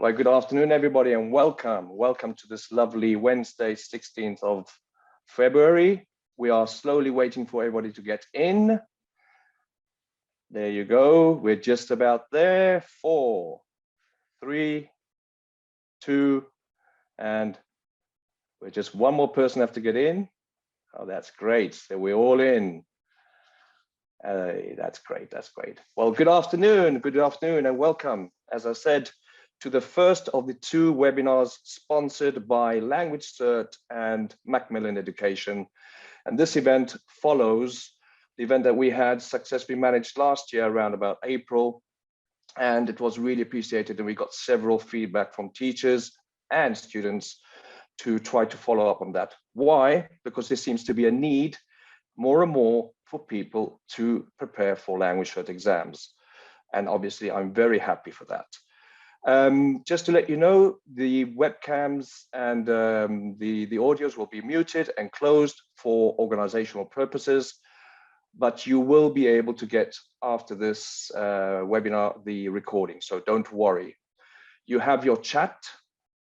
Well, good afternoon, everybody, and welcome. Welcome to this lovely Wednesday, 16th of February. We are slowly waiting for everybody to get in. There you go. We're just about there. 4, 3, 2, and we're just one more person have to get in. Oh, that's great. So we're all in. That's great. That's great. Well, good afternoon, and welcome, as I said, to the first of the 2 webinars sponsored by LanguageCert and Macmillan Education. And this event follows the event that we had successfully managed last year around about April. And it was really appreciated, and we got several feedback from teachers and students to try to follow up on that. Why? Because there seems to be a need more and more for people to prepare for LanguageCert exams. And obviously, I'm very happy for that. Just to let you know, the webcams and the audios will be muted and closed for organizational purposes, but you will be able to get, after this webinar, the recording, so don't worry. You have your chat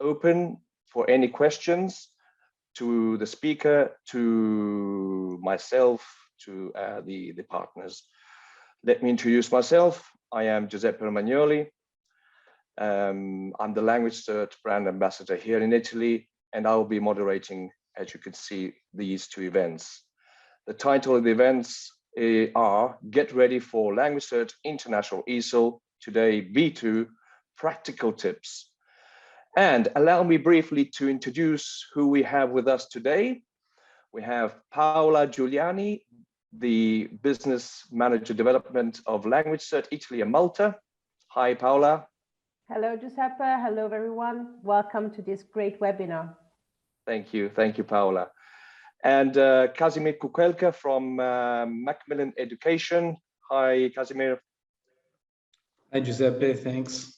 open for any questions to the speaker, to myself, to the partners. Let me introduce myself. I am Giuseppe Romagnoli. I'm the LanguageCert brand ambassador here in Italy, and I will be moderating, as you can see, these 2 events. The title of the events are Get Ready for LanguageCert International ESOL Today B2 Practical Tips. And allow me briefly to introduce who we have with us today. We have Paola Giuliani, the Business Manager Development of LanguageCert Italy and Malta. Hi, Paola. Hello, Giuseppe. Hello, everyone. Welcome to this great webinar. Thank you, Paola. And Kazimir Kukelka from Macmillan Education. Hi, Kazimir. Hi, Giuseppe. Thanks.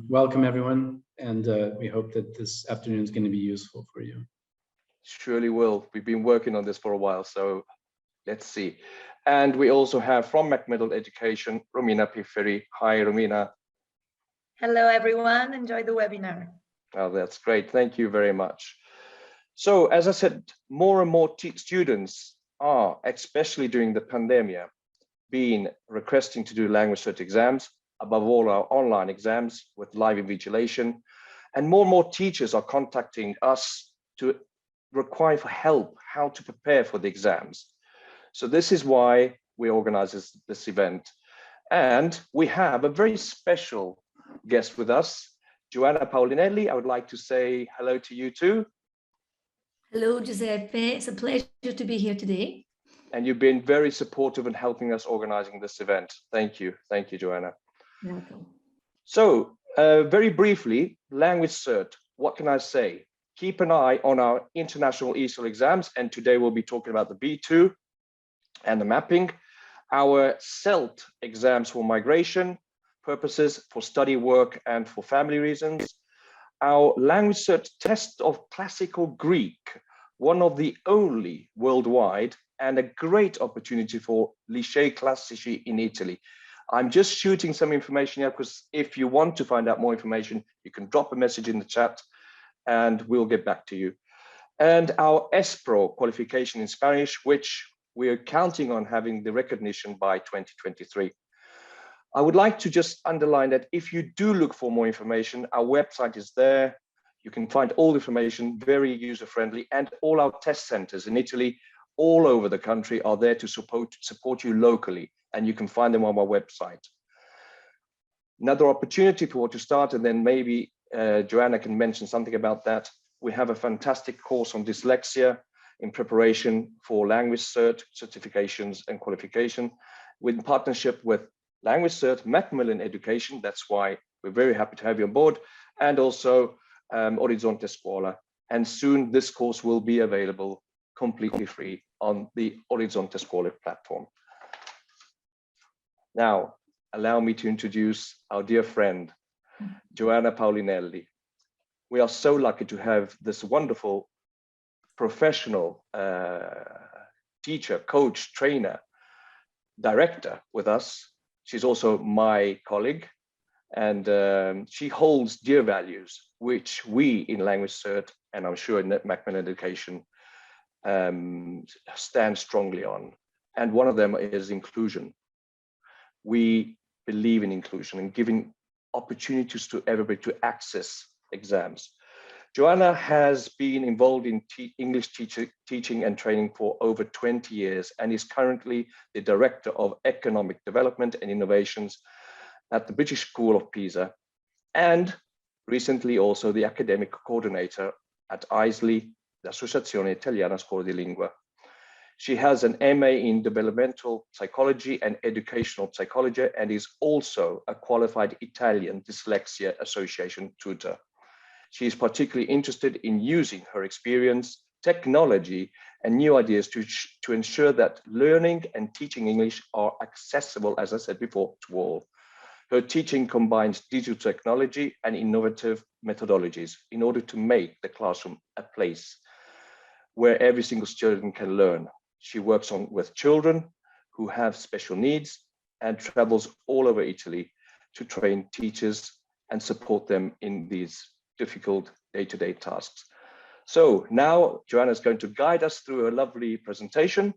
Welcome, everyone. And we hope that this afternoon is going to be useful for you. Surely will. We've been working on this for a while, so let's see. And we also have from Macmillan Education, Romina Pifferi. Hi, Romina. Hello, everyone. Enjoy the webinar. Oh, that's great. Thank you very much. So, as I said, more and more students are, especially during the pandemic, requesting to do LanguageCert exams, above all our online exams with live invigilation. And more teachers are contacting us to require for help how to prepare for the exams. So this is why we organize this event. And we have a very special guest with us, Joanna Paulinelli. I would like to say hello to you too. Hello, Giuseppe. It's a pleasure to be here today. And you've been very supportive in helping us organizing this event. Thank you, Joanna. You're welcome. So very briefly, LanguageCert, what can I say? Keep an eye on our international ESOL exams, and today we'll be talking about the B2 and the mapping, our CELT exams for migration purposes, for study work and for family reasons, our LanguageCert test of classical Greek, one of the only worldwide, and a great opportunity for Licei Classici in Italy. I'm just shooting some information here because if you want to find out more information, you can drop a message in the chat and we'll get back to you. And our ESPRO qualification in Spanish, which we are counting on having the recognition by 2023. I would like to just underline that if you do look for more information, our website is there. You can find all the information, very user-friendly, and all our test centers in Italy, all over the country, are there to support you locally, and you can find them on our website. Another opportunity for to start, and then maybe Joanna can mention something about that. We have a fantastic course on dyslexia in preparation for LanguageCert certifications and qualification, in partnership with LanguageCert, Macmillan Education. That's why we're very happy to have you on board, and also Orizzonte Scuola. And soon this course will be available completely free on the Orizzonte Scuola platform. Now, allow me to introduce our dear friend, Joanna Paulinelli. We are so lucky to have this wonderful professional teacher, coach, trainer, director with us. She's also my colleague, And she holds dear values, which we in LanguageCert, and I'm sure in Macmillan Education, stand strongly on. And one of them is inclusion. We believe in inclusion and giving opportunities to everybody to access exams. Joanna has been involved in English teaching and training for over 20 years and is currently the Director of Economic Development and Innovations at the British School of Pisa, and recently also the Academic Coordinator at ISLI, l'Associazione Italiana Scuole di Lingua. She has an MA in Developmental Psychology and Educational Psychology and is also a qualified Italian Dyslexia Association tutor. She is particularly interested in using her experience, technology, and new ideas to ensure that learning and teaching English are accessible, as I said before, to all. Her teaching combines digital technology and innovative methodologies in order to make the classroom a place where every single student can learn. She works with children who have special needs and travels all over Italy to train teachers and support them in these difficult day-to-day tasks. So now Joanna is going to guide us through a lovely presentation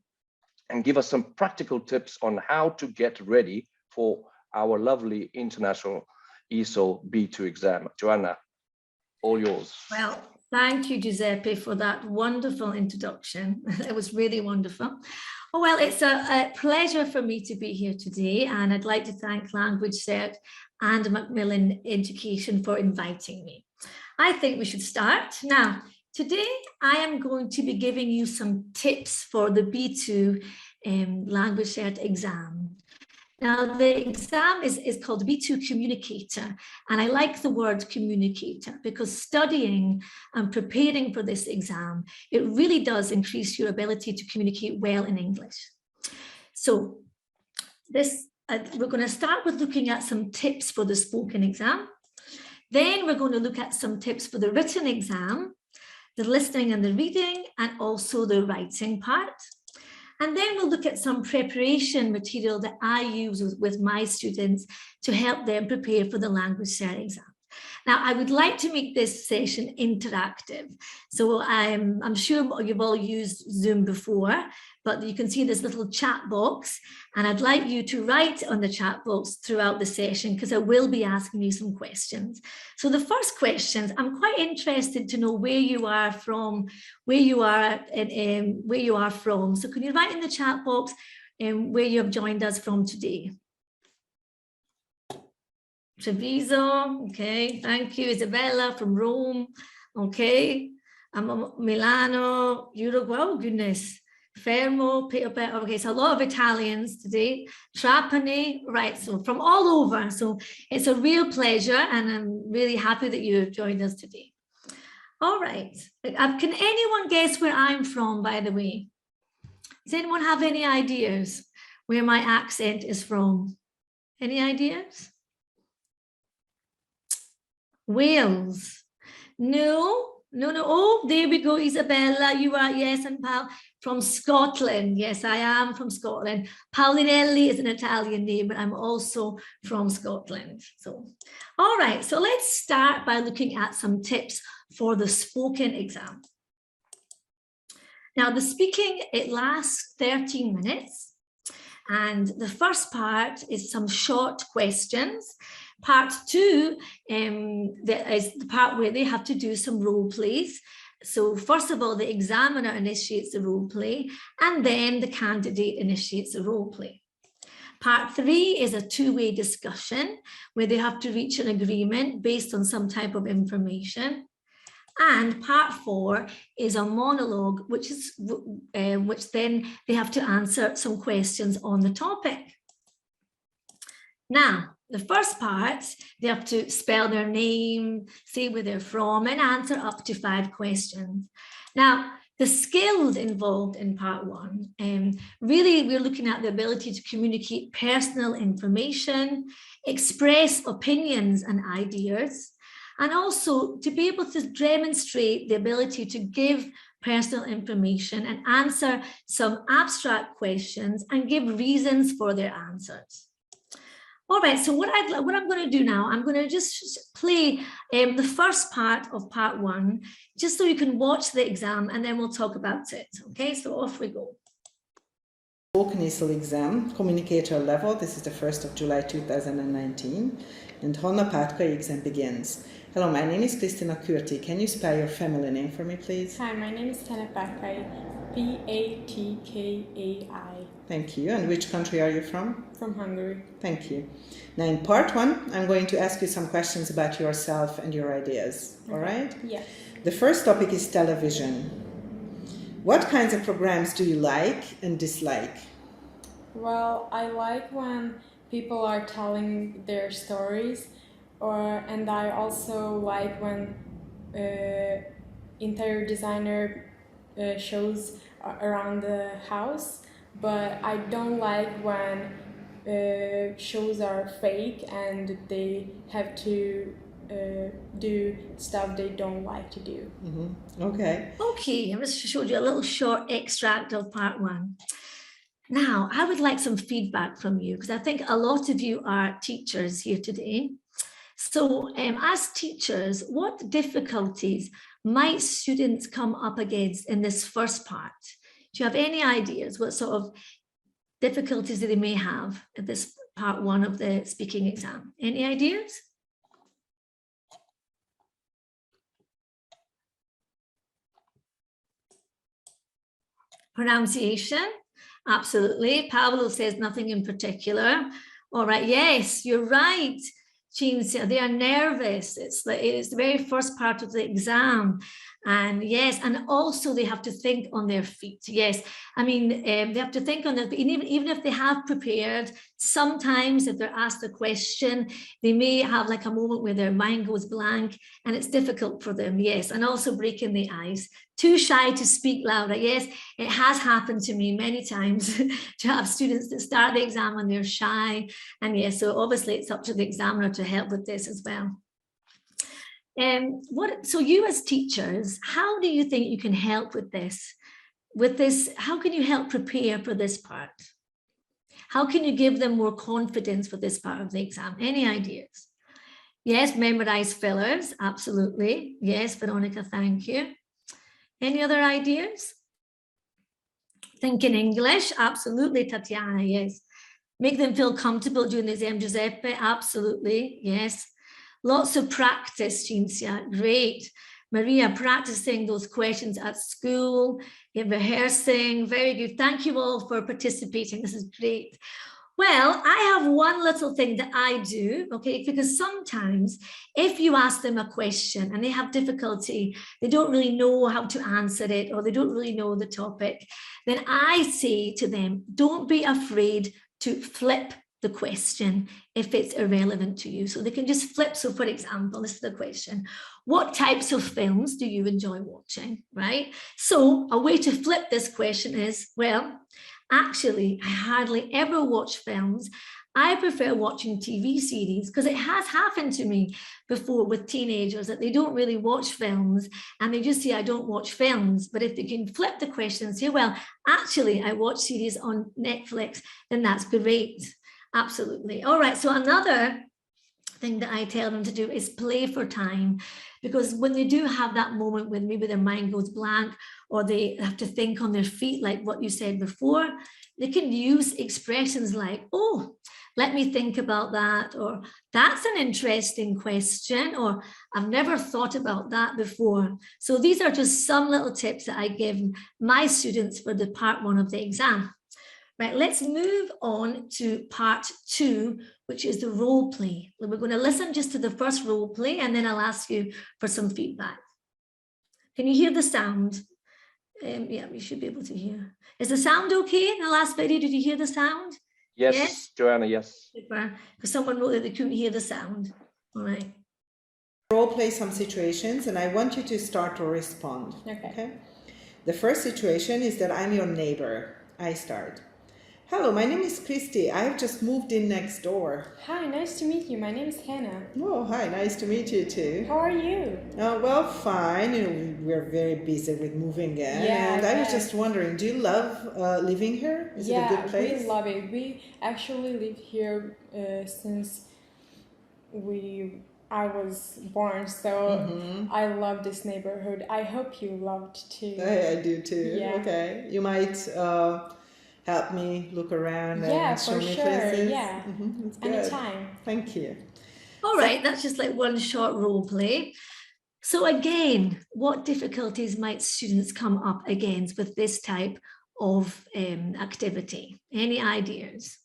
and give us some practical tips on how to get ready for our lovely International ESOL B2 exam. Joanna, all yours. Well, thank you, Giuseppe, for that wonderful introduction. It was really wonderful. Oh, well, it's a pleasure for me to be here today, and I'd like to thank LanguageCert and Macmillan Education for inviting me. I think we should start. Now, today I am going to be giving you some tips for the B2 LanguageCert exam. Now, the exam is called B2 Communicator, and I like the word communicator because studying and preparing for this exam, it really does increase your ability to communicate well in English. So we're going to start with looking at some tips for the spoken exam. Then we're going to look at some tips for the written exam, the listening and the reading, and also the writing part. And then we'll look at some preparation material that I use with my students to help them prepare for the LanguageCert exam. Now, I would like to make this session interactive. So I'm sure you've all used Zoom before, but you can see this little chat box, and I'd like you to write on the chat box throughout the session because I will be asking you some questions. So the first questions, I'm quite interested to know where you are from, where you are from. So can you write in the chat box where you have joined us from today? Treviso, okay, thank you. Isabella from Rome, okay. Milano, Uruguay, oh goodness. Fermo, Peterborough, okay, so a lot of Italians today. Trapani, right, so from all over. So it's a real pleasure and I'm really happy that you have joined us today. All right, can anyone guess where I'm from, by the way? Does anyone have any ideas where my accent is from? Any ideas? Wales. No. Oh, there we go, Isabella. You are, yes, and Pal from Scotland. Yes, I am from Scotland. Paulinelli is an Italian name, but I'm also from Scotland. So, all right, so let's start by looking at some tips for the spoken exam. Now, the speaking, it lasts 13 minutes. And the first part is some short questions. Part two is the part where they have to do some role plays. So first of all, the examiner initiates the role play, and then the candidate initiates the role play. Part three is a two-way discussion where they have to reach an agreement based on some type of information. And part four is a monologue, which then they have to answer some questions on the topic. Now, the first part, they have to spell their name, say where they're from, and answer up to 5 questions. Now, the skills involved in part one, really we're looking at the ability to communicate personal information, express opinions and ideas, and also to be able to demonstrate the ability to give personal information and answer some abstract questions and give reasons for their answers. All right, so what I'm going to do now, I'm going to just play the first part of part one, just so you can watch the exam, and then we'll talk about it. Okay, so off we go. Spoken ESOL exam, communicator level. This is the 1st of July 2019, and Honna Patkai exam begins. Hello, my name is Kristina Kürti. Can you spell your family name for me, please? Hi, my name is Tana Patkai, Patkai. Thank you. And which country are you from? From Hungary. Thank you. Now, in part one, I'm going to ask you some questions about yourself and your ideas. All right? Yeah. The first topic is television. What kinds of programs do you like and dislike? Well, I like when people are telling their stories, and I also like when interior designer shows around the house, but I don't like when shows are fake and they have to do stuff they don't like to do. Mm-hmm. Okay. Okay, I just showed you a little short extract of part one. Now, I would like some feedback from you, because I think a lot of you are teachers here today. So as teachers, what difficulties might students come up against in this first part? Do you have any ideas what sort of difficulties that they may have at this part one of the speaking exam? Any ideas? Pronunciation, absolutely. Pablo says nothing in particular. All right, yes, you're right, Cinzia. They are nervous. It's the very first part of the exam. And yes, and also they have to think on their feet. Yes, I mean, they have to think on their feet. Even if they have prepared, sometimes if they're asked a question, they may have like a moment where their mind goes blank and it's difficult for them. Yes, and also breaking the ice. Too shy to speak louder. Yes, it has happened to me many times to have students that start the exam and they're shy. And yes, so obviously it's up to the examiner to help with this as well. So you as teachers, how do you think you can help with this? How can you help prepare for this part? How can you give them more confidence for this part of the exam? Any ideas? Yes, memorize fillers, absolutely. Yes, Veronica, thank you. Any other ideas? Think in English, absolutely, Tatiana, yes. Make them feel comfortable during the exam, Giuseppe, absolutely, yes. Lots of practice, Cinzia, great. Maria, practicing those questions at school, rehearsing, very good. Thank you all for participating, this is great. Well, I have one little thing that I do, okay, because sometimes if you ask them a question and they have difficulty, they don't really know how to answer it, or they don't really know the topic, then I say to them, don't be afraid to flip the question if it's irrelevant to you. So they can just flip. So for example, this is the question: what types of films do you enjoy watching, right? So a way to flip this question is, well, actually, I hardly ever watch films. I prefer watching TV series, because it has happened to me before with teenagers that they don't really watch films and they just say, I don't watch films. But if they can flip the question and say, well, actually, I watch series on Netflix, then that's great. Absolutely. All right. So another thing that I tell them to do is play for time, because when they do have that moment when maybe their mind goes blank or they have to think on their feet, like what you said before, they can use expressions like, oh, let me think about that, or that's an interesting question, or I've never thought about that before. So these are just some little tips that I give my students for the part one of the exam. Right, let's move on to part two, which is the role play. We're going to listen just to the first role play, and then I'll ask you for some feedback. Can you hear the sound? Yeah, you should be able to hear. Is the sound okay in the last video? Did you hear the sound? Yes, Joanna, yes. Super. Because someone wrote that they couldn't hear the sound. All right. Role play some situations, and I want you to start to respond. Okay. The first situation is that I'm your neighbor. I start. Hello, my name is Christy. I've just moved in next door. Hi, nice to meet you. My name is Hannah. Oh, hi, nice to meet you too. How are you? Well, fine. You know, we're very busy with moving in. Yeah, and I I was bet. just wondering, do you love living here? Is it a good place? We love it. We actually live here since I was born, so I love this neighborhood. I hope you loved too. I do too. Yeah. Okay. You might help me look around Yeah, and show for me sure. places. Yeah. That's good. Anytime. Thank you. All right, that's just like one short role play. So again, what difficulties might students come up against with this type of activity? Any ideas?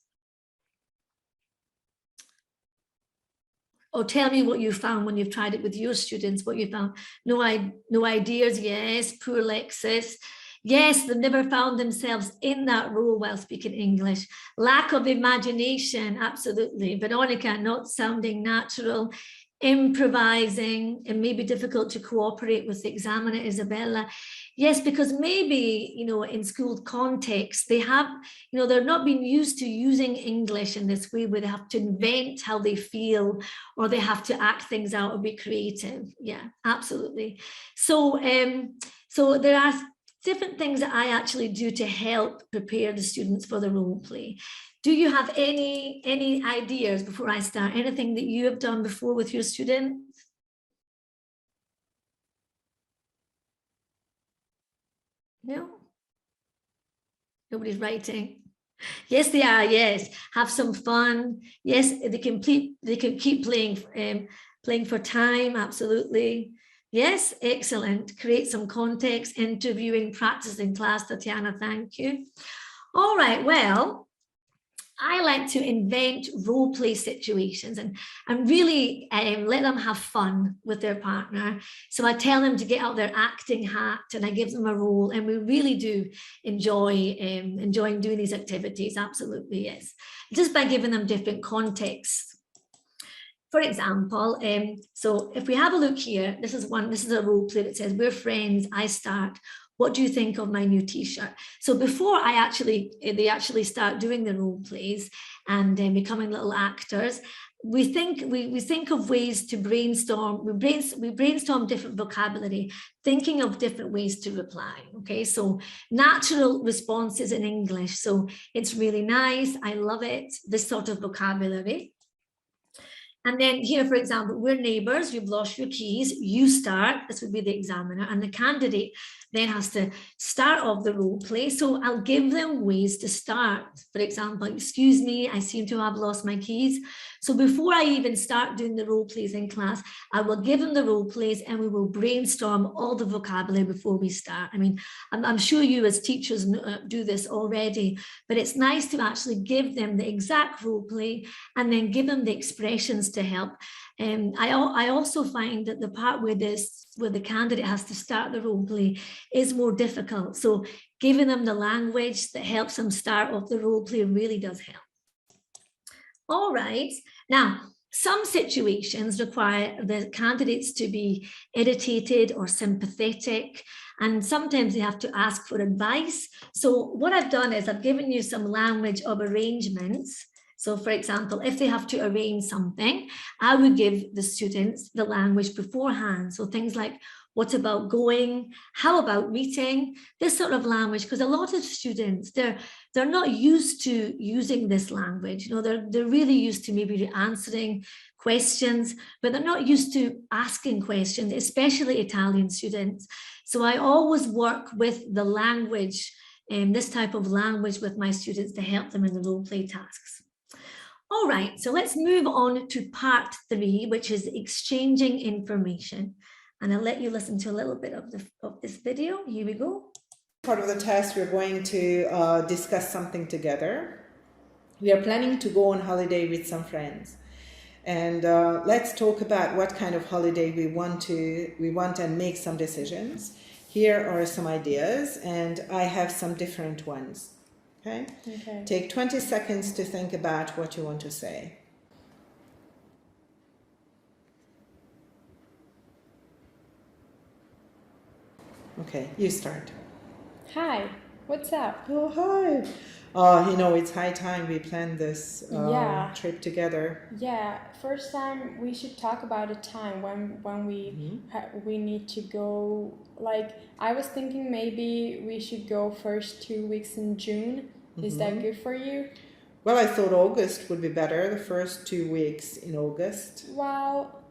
Or tell me what you found when you've tried it with your students, what you found. No ideas, yes, poor Lexis. Yes, they've never found themselves in that role while speaking English. Lack of imagination, absolutely. Veronica, not sounding natural. Improvising, it may be difficult to cooperate with the examiner. Isabella, yes, because maybe, you know, in school context, they have, you know, they're not being used to using English in this way where they have to invent how they feel or they have to act things out or be creative. Yeah, absolutely. So, so there are different things that I actually do to help prepare the students for the role play. Do you have any ideas before I start? Anything that you have done before with your students? No? Nobody's writing. Yes, they are. Yes, have some fun. Yes, they can keep playing for time. Absolutely. Yes, excellent. Create some context, interviewing, practice in class. Tatiana, thank you. All right. Well, I like to invent role play situations and really let them have fun with their partner. So I tell them to get out their acting hat and I give them a role, and we really do enjoying doing these activities. Absolutely, yes. Just by giving them different contexts. For example, so if we have a look here, this is a role play that says, we're friends, I start. What do you think of my new t-shirt? So before they actually start doing the role plays and becoming little actors, we think of ways to brainstorm. We brainstorm different vocabulary, thinking of different ways to reply. Okay, so natural responses in English. So it's really nice. I love it. This sort of vocabulary. And then here, for example, we're neighbors, you've lost your keys, you start, this would be the examiner, and the candidate then has to start off the role play. So I'll give them ways to start. For example, excuse me, I seem to have lost my keys. So before I even start doing the role plays in class, I will give them the role plays and we will brainstorm all the vocabulary before we start. I mean, I'm sure you as teachers do this already, but it's nice to actually give them the exact role play and then give them the expressions to help. I also find that the part where the candidate has to start the role play is more difficult. So giving them the language that helps them start off the role play really does help. All right. Now, some situations require the candidates to be irritated or sympathetic, and sometimes they have to ask for advice. So what I've done is I've given you some language of arrangements. So for example, if they have to arrange something, I would give the students the language beforehand. So things like, what about going? How about meeting? This sort of language, because a lot of students, they're not used to using this language. You know, they're really used to maybe answering questions, but they're not used to asking questions, especially Italian students. So I always work with the language, this type of language with my students to help them in the role play tasks. All right, so let's move on to part 3, which is exchanging information. And I'll let you listen to a little bit of this video. Here we go. Part of the test, we're going to discuss something together. We are planning to go on holiday with some friends. And let's talk about what kind of holiday we want and make some decisions. Here are some ideas, and I have some different ones. Okay? Okay. Take 20 seconds to think about what you want to say. Okay, you start. Hi, What's up? Oh, hi. You know, it's high time we planned this Yeah. trip together. Yeah, first time we should talk about a time when we need to go. Like I was thinking maybe we should go first 2 weeks in June. Is that good for you? Well, I thought August would be better, the first 2 weeks in August. Well,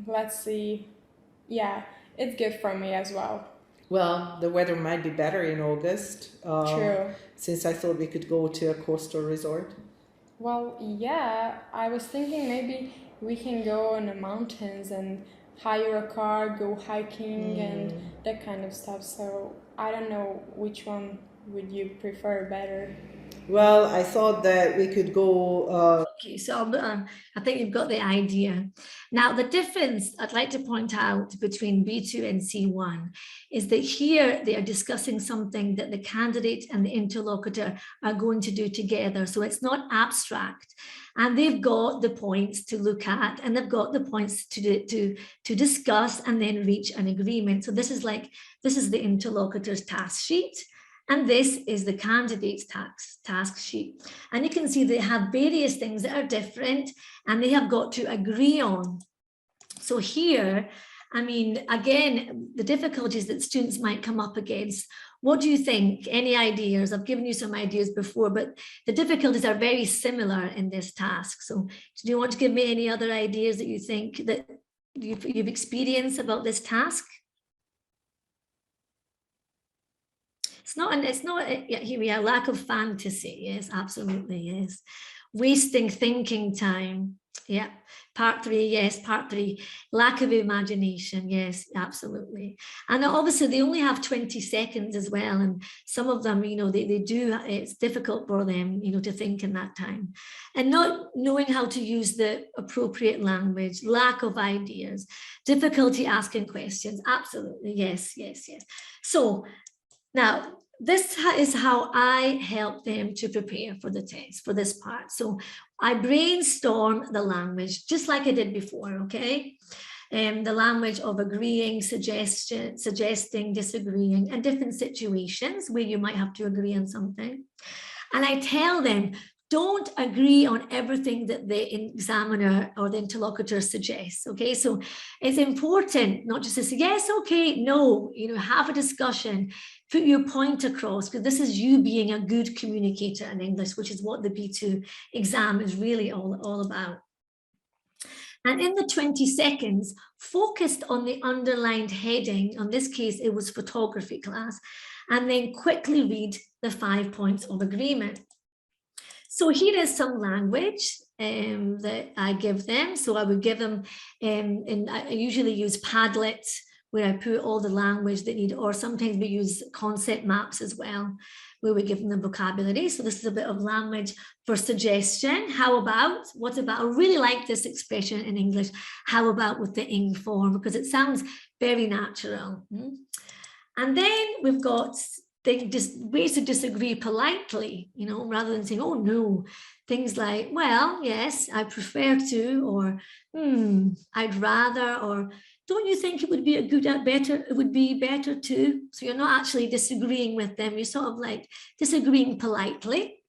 let's see. Yeah, it's good for me as well. Well, the weather might be better in August. True. Since I thought we could go to a coastal resort. Well, yeah, I was thinking maybe we can go on the mountains and hire a car, go hiking and that kind of stuff. So I don't know which one would you prefer better. Well, I thought that we could go. Okay, so I think you've got the idea. Now, the difference I'd like to point out between B2 and C1 is that here they are discussing something that the candidate and the interlocutor are going to do together. So it's not abstract. And they've got the points to look at and they've got the points to discuss and then reach an agreement. So this is the interlocutor's task sheet. And this is the candidate's task sheet. And you can see they have various things that are different and they have got to agree on. So here, I mean, again, the difficulties that students might come up against. What do you think? Any ideas? I've given you some ideas before, but the difficulties are very similar in this task. So do you want to give me any other ideas that you think that you've experienced about this task? It's not, here we are, lack of fantasy. Yes, absolutely, yes. Wasting thinking time. Yeah, part 3, yes, part 3. Lack of imagination, yes, absolutely. And obviously they only have 20 seconds as well. And some of them, you know, they do, it's difficult for them, you know, to think in that time. And not knowing how to use the appropriate language, lack of ideas, difficulty asking questions, absolutely, yes, yes, yes. So now, this is how I help them to prepare for the test, for this part. So I brainstorm the language, just like I did before, okay? The language of agreeing, suggesting, disagreeing, and different situations where you might have to agree on something. And I tell them, don't agree on everything that the examiner or the interlocutor suggests, okay? So it's important not just to say, yes, okay, no, you know, have a discussion, put your point across, because this is you being a good communicator in English, which is what the B2 exam is really all about. And in the 20 seconds, focused on the underlined heading, in this case, it was photography class, and then quickly read the 5 points of agreement. So here is some language that I give them. So I would give them, and I usually use Padlet, where I put all the language they need, or sometimes we use concept maps as well, where we give them the vocabulary. So this is a bit of language for suggestion. How about, what about, I really like this expression in English, how about with the ing form, because it sounds very natural. And then we've got ways to disagree politely, you know, rather than saying, oh no, things like, well, yes, I prefer to, or I'd rather, or don't you think it would be it would be better to? So you're not actually disagreeing with them, you're sort of like disagreeing politely.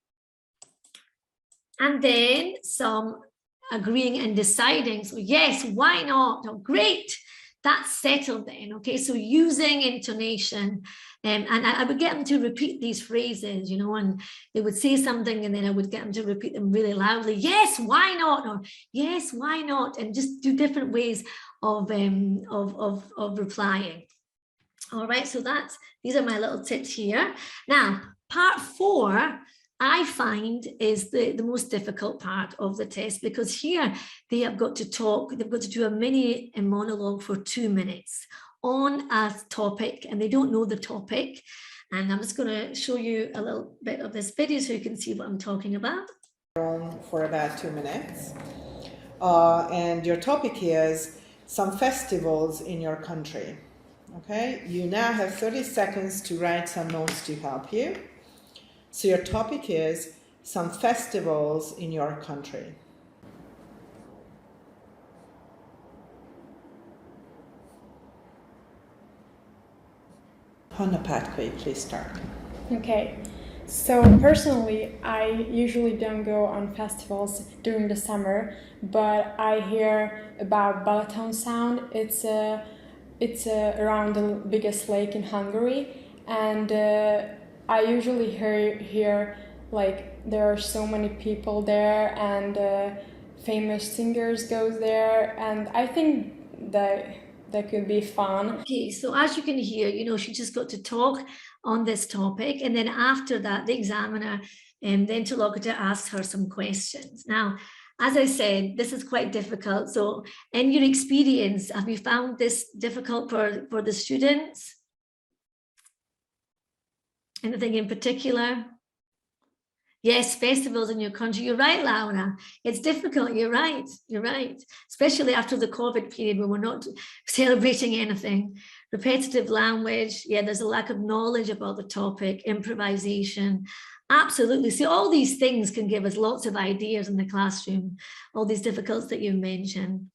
And then some agreeing and deciding. So yes, why not? Oh, great. That's settled then, okay? So using intonation, and I would get them to repeat these phrases, you know, and they would say something and then I would get them to repeat them really loudly. Yes, why not? Or yes, why not? And just do different ways of replying. All right, so these are my little tips here. Now, part 4, I find is the most difficult part of the test, because here they have got to talk, they've got to do a mini monologue for 2 minutes on a topic, and they don't know the topic. And I'm just going to show you a little bit of this video so you can see what I'm talking about. For about 2 minutes. And your topic is some festivals in your country. Okay, you now have 30 seconds to write some notes to help you. So your topic is some festivals in your country. Hannah Patkwe, please start. Okay, so personally, I usually don't go on festivals during the summer, but I hear about Balaton Sound. It's around the biggest lake in Hungary, and I usually hear like there are so many people there, and famous singers goes there, and I think that could be fun. Okay, so as you can hear, she just got to talk on this topic, and then after that, the examiner and the interlocutor asked her some questions. Now, as I said, this is quite difficult. So in your experience, have you found this difficult for the students? Anything in particular? Yes, festivals in your country. You're right, Laura. It's difficult. You're right. You're right. Especially after the COVID period when we're not celebrating anything. Repetitive language. Yeah, there's a lack of knowledge about the topic. Improvisation. Absolutely. So all these things can give us lots of ideas in the classroom. All these difficulties that you mentioned.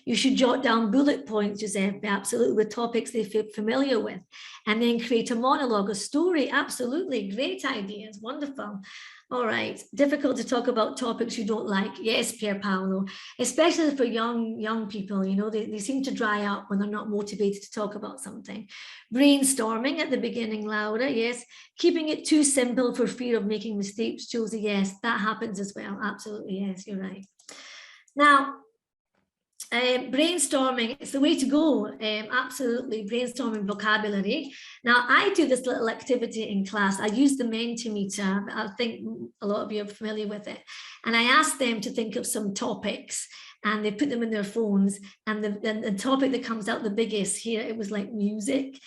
You should jot down bullet points, Giuseppe, absolutely, with topics they feel familiar with, and then create a monologue, a story. Absolutely, great ideas, wonderful. All right, difficult to talk about topics you don't like. Yes, Pier Paolo, especially for young people, they seem to dry up when they're not motivated to talk about something. Brainstorming at the beginning, Laura, yes. Keeping it too simple for fear of making mistakes, Josie, yes, that happens as well. Absolutely, yes, you're right. Now, brainstorming, it's the way to go. Absolutely, brainstorming vocabulary. Now, I do this little activity in class. I use the Mentimeter. I think a lot of you are familiar with it. And I ask them to think of some topics, and they put them in their phones. And the topic that comes out the biggest here, it was like music.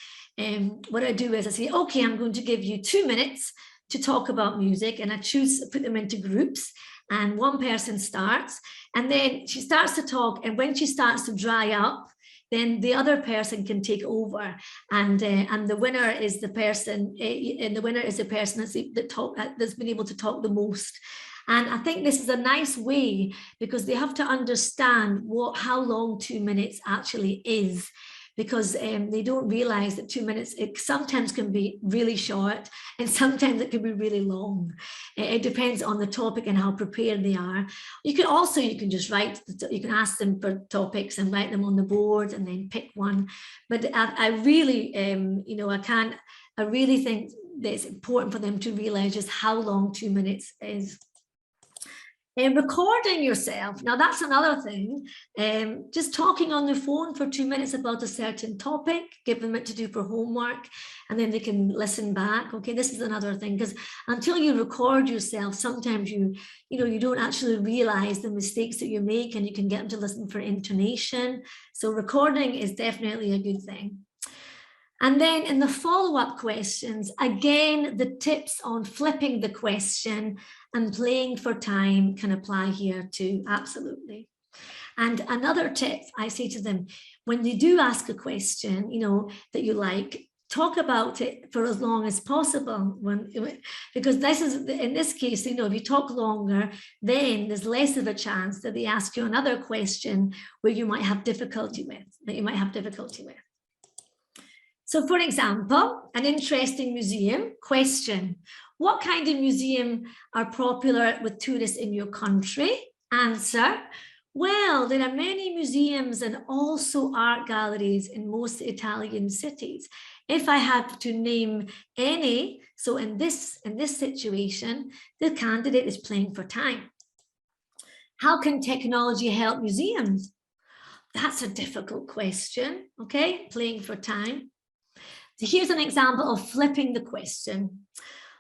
What I do is I say, okay, I'm going to give you 2 minutes to talk about music, and I put them into groups. And one person starts, and then she starts to talk, and when she starts to dry up, then the other person can take over, and the winner is the person, that's been able to talk the most. And I think this is a nice way, because they have to understand how long 2 minutes actually is, because they don't realize that 2 minutes, it sometimes can be really short, and sometimes it can be really long. It depends on the topic and how prepared they are. You can just write, you can ask them for topics and write them on the board and then pick one. But I really, I really think that it's important for them to realize just how long 2 minutes is. And recording yourself, now that's another thing. Just talking on their phone for 2 minutes about a certain topic, give them it to do for homework, and then they can listen back. Okay, this is another thing, because until you record yourself, sometimes you don't actually realize the mistakes that you make, and you can get them to listen for intonation. So recording is definitely a good thing. And then in the follow-up questions, again, the tips on flipping the question and playing for time can apply here too, absolutely. And another tip, I say to them, when they do ask a question, that you like, talk about it for as long as possible, because in this case, if you talk longer, then there's less of a chance that they ask you another question where you might have difficulty with, So for example, an interesting museum question. What kind of museum are popular with tourists in your country? Answer. Well, there are many museums and also art galleries in most Italian cities. If I had to name any, so in this situation, the candidate is playing for time. How can technology help museums? That's a difficult question, okay? Playing for time. So here's an example of flipping the question.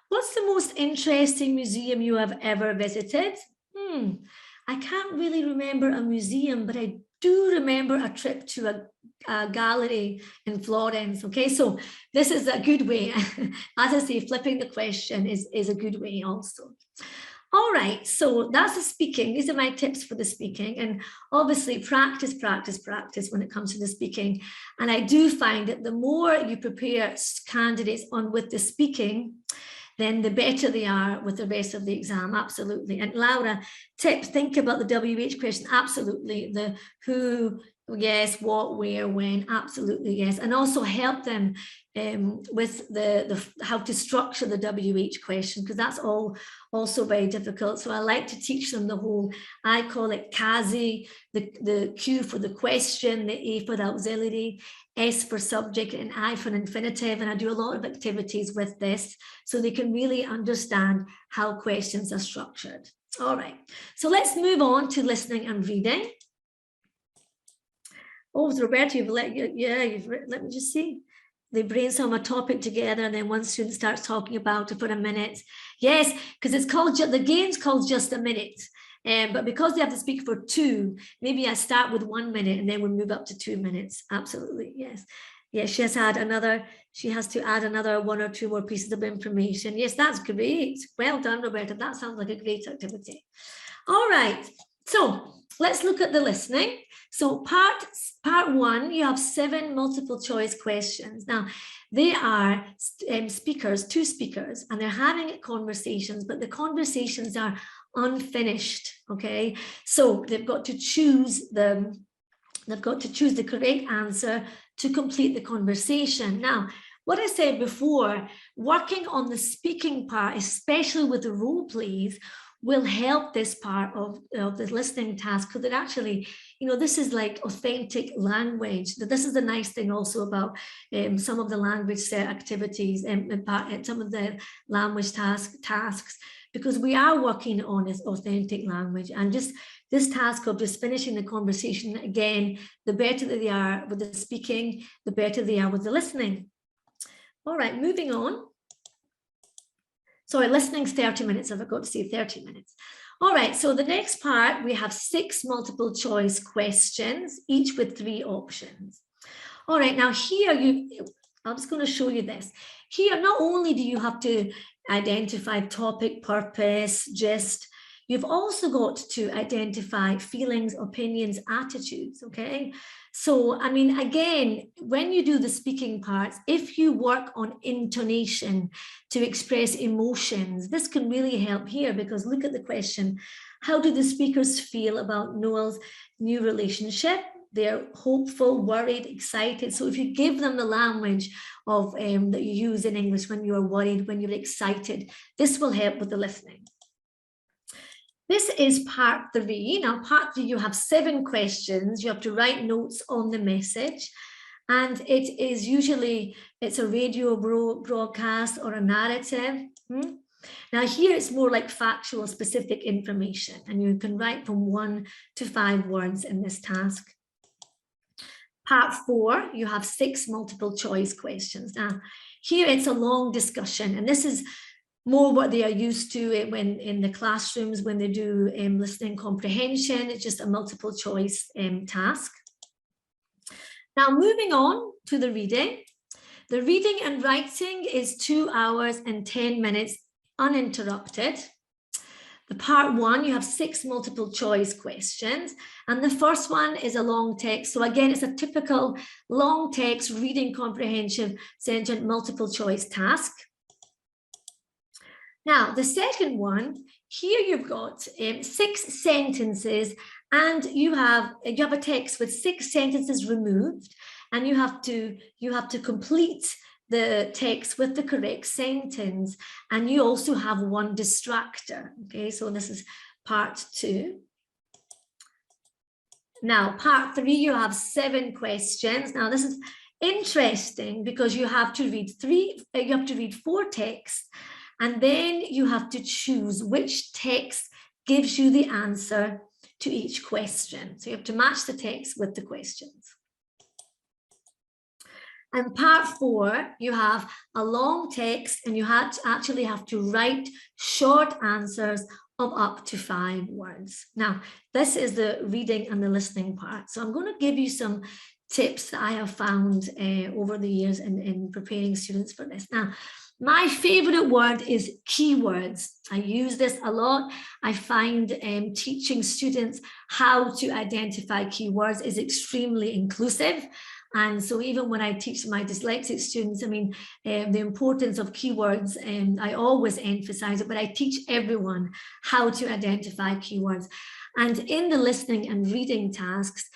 What's the most interesting museum you have ever visited? I can't really remember a museum, but I do remember a trip to a gallery in Florence. Okay, so this is a good way. As I say, flipping the question is a good way also. All right, so that's the speaking. These are my tips for the speaking, and obviously practice when it comes to the speaking. And I do find that the more you prepare candidates with the speaking, then the better they are with the rest of the exam, absolutely. And Laura, think about the WH question, absolutely. The who, Yes, what, where, when, absolutely, yes. And also help them with the how to structure the WH question, because that's also very difficult. So I like to teach them the whole, I call it CASI, the Q for the question, the A for the auxiliary, S for subject, and I for infinitive. And I do a lot of activities with this so they can really understand how questions are structured. All right, so let's move on to listening and reading. Oh, Roberto, let me just see. They brainstorm a topic together, and then one student starts talking about it for a minute. Yes, because it's called, the game's called Just a Minute. But because they have to speak for 2, maybe I start with 1 minute and then we move up to 2 minutes. Absolutely, yes. Yes, she has to add another 1 or 2 more pieces of information. Yes, that's great. Well done, Roberta. That sounds like a great activity. All right, so let's look at the listening. So part 1, you have 7 multiple choice questions. Now, they are speakers, 2 speakers, and they're having conversations, but the conversations are unfinished, okay? So they've got to choose the correct answer to complete the conversation. Now, what I said before, working on the speaking part, especially with the role plays, will help this part of the listening task, because it actually, this is like authentic language. This is the nice thing also about some of the LanguageCert activities and some of the language tasks, because we are working on this authentic language. And just this task of just finishing the conversation, again, the better that they are with the speaking, the better they are with the listening. All right, moving on. Sorry, listening's 30 minutes. I forgot to say 30 minutes. All right, so the next part, we have 6 multiple choice questions, each with 3 options. All right, now here, I'm just going to show you this. Here, not only do you have to identify topic, purpose, gist, you've also got to identify feelings, opinions, attitudes, okay? So, I mean, again, when you do the speaking parts, if you work on intonation to express emotions, this can really help here, because look at the question. How do the speakers feel about Noel's new relationship? They're hopeful, worried, excited. So if you give them the language of that you use in English when you're worried, when you're excited, this will help with the listening. This is part 3. Now, part 3, you have 7 questions. You have to write notes on the message. And it is usually, it's a radio broadcast or a narrative. Now here it's more like factual, specific information. And you can write from 1 to 5 words in this task. Part 4, you have 6 multiple choice questions. Now, here it's a long discussion, and this is more what they are used to when in the classrooms when they do listening comprehension. It's just a multiple choice task. Now, moving on to the reading. The reading and writing is 2 hours and 10 minutes uninterrupted. The part 1, you have 6 multiple choice questions, and the first one is a long text. So again, it's a typical long text reading comprehension centered multiple choice task. Now, the second one, here you've got 6 sentences, and you have a text with 6 sentences removed, and you have to complete the text with the correct sentence, and you also have 1 distractor. Okay, so this is part 2. Now, part 3, you have 7 questions. Now, this is interesting because you have to read 4 texts, and then you have to choose which text gives you the answer to each question. So you have to match the text with the questions. And part 4, you have a long text, and you actually have to write short answers of up to 5 words. Now, this is the reading and the listening part. So I'm going to give you some tips that I have found over the years in preparing students for this. Now, my favorite word is keywords. I use this a lot. I find teaching students how to identify keywords is extremely inclusive. And so even when I teach my dyslexic students, I mean, the importance of keywords, I always emphasize it, but I teach everyone how to identify keywords. And in the listening and reading tasks,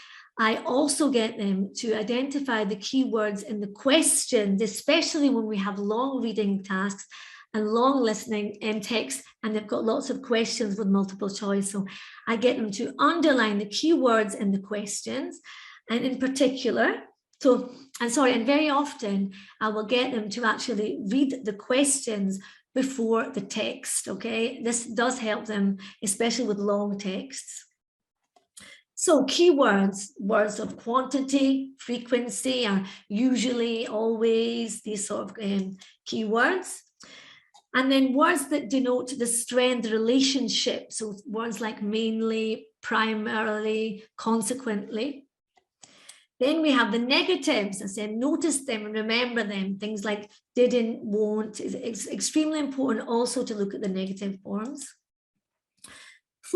I also get them to identify the keywords in the questions, especially when we have long reading tasks and long listening text, and they've got lots of questions with multiple choice. So I get them to underline the keywords in the questions, and in particular, and very often I will get them to actually read the questions before the text, okay? This does help them, especially with long texts. So keywords, words of quantity, frequency are usually, always, these sort of keywords. And then words that denote the strength relationship. So words like mainly, primarily, consequently. Then we have the negatives. I said, notice them and remember them. Things like didn't, won't. It's extremely important also to look at the negative forms.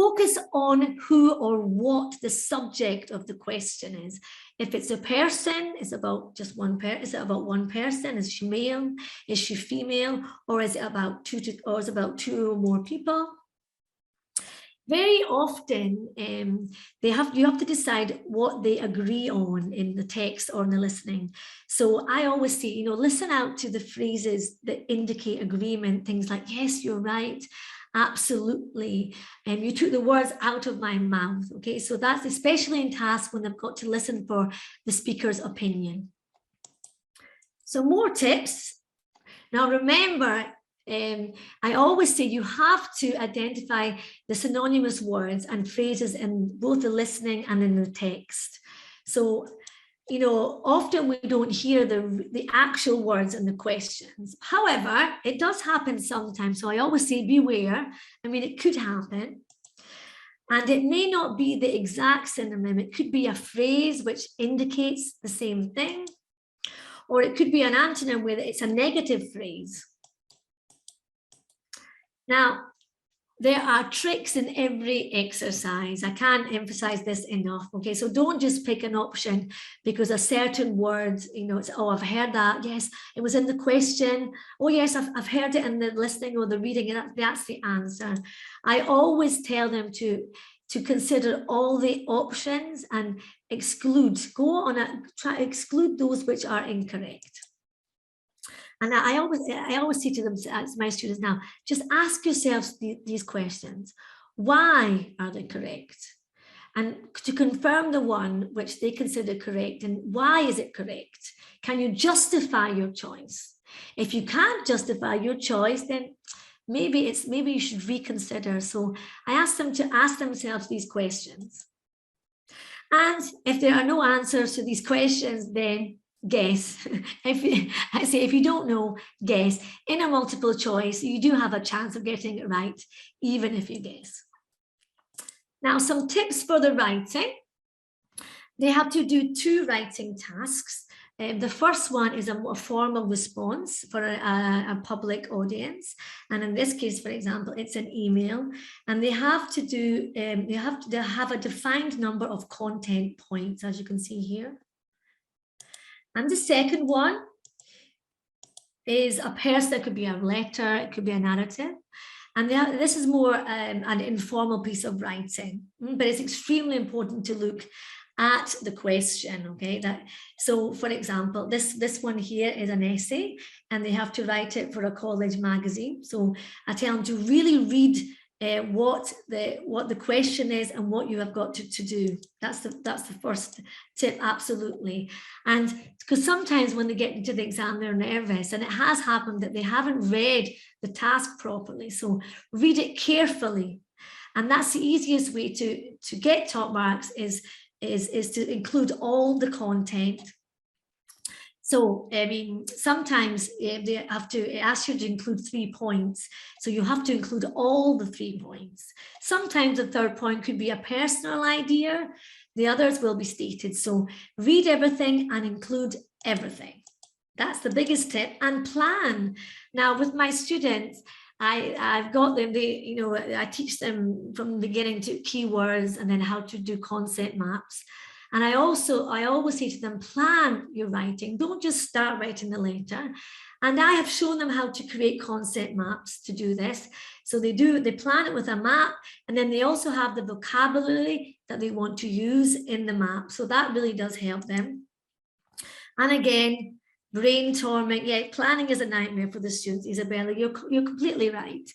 Focus on who or what the subject of the question is. If it's a person, it's about just one person. Is it about one person? Is she male? Is she female? Or is it about two or more people? Very often, you have to decide what they agree on in the text or in the listening. So I always say, listen out to the phrases that indicate agreement. Things like, yes, you're right. Absolutely. And you took the words out of my mouth. Okay, so that's especially in tasks when they've got to listen for the speaker's opinion. So more tips. Now remember, I always say you have to identify the synonymous words and phrases in both the listening and in the text. So, often we don't hear the actual words in the questions. However, it does happen sometimes. So I always say beware. I mean, it could happen. And it may not be the exact synonym. It could be a phrase which indicates the same thing. Or it could be an antonym where it's a negative phrase. Now, there are tricks in every exercise. I can't emphasize this enough. Okay, so don't just pick an option because a certain word, it's, oh, I've heard that. Yes, it was in the question. Oh, yes, I've heard it in the listening or the reading, and that's the answer. I always tell them to consider all the options and exclude exclude those which are incorrect. And I always say to them, as my students now, just ask yourselves these questions. Why are they correct? And to confirm the one which they consider correct, and why is it correct? Can you justify your choice? If you can't justify your choice, then maybe you should reconsider. So I ask them to ask themselves these questions. And if there are no answers to these questions, then guess. If you don't know, guess. In a multiple choice, you do have a chance of getting it right, even if you guess. Now, some tips for the writing. They have to do 2 writing tasks. The first one is a formal response for a public audience. And in this case, for example, it's an email. And they have to do, they have a defined number of content points, as you can see here. And the second one is a person. It could be a letter, it could be a narrative. And this is more an informal piece of writing, but it's extremely important to look at the question, okay? So for example, this one here is an essay, and they have to write it for a college magazine. So I tell them to really read what the question is and what you have got to do. That's the first tip, absolutely. And because sometimes when they get into the exam, they're nervous, and it has happened that they haven't read the task properly. So read it carefully, and that's the easiest way to get top marks is to include all the content. So, I mean, sometimes they have to ask you to include 3 points. So you have to include all the 3 points. Sometimes the third point could be a personal idea. The others will be stated. So read everything and include everything. That's the biggest tip. And plan. Now, with my students, I've got them, I teach them from the beginning to keywords and then how to do concept maps. And I always say to them, plan your writing. Don't just start writing the letter. And I have shown them how to create concept maps to do this. So they plan it with a map, and then they also have the vocabulary that they want to use in the map. So that really does help them. And again, brainstorming, yeah, planning is a nightmare for the students, Isabella, you're completely right.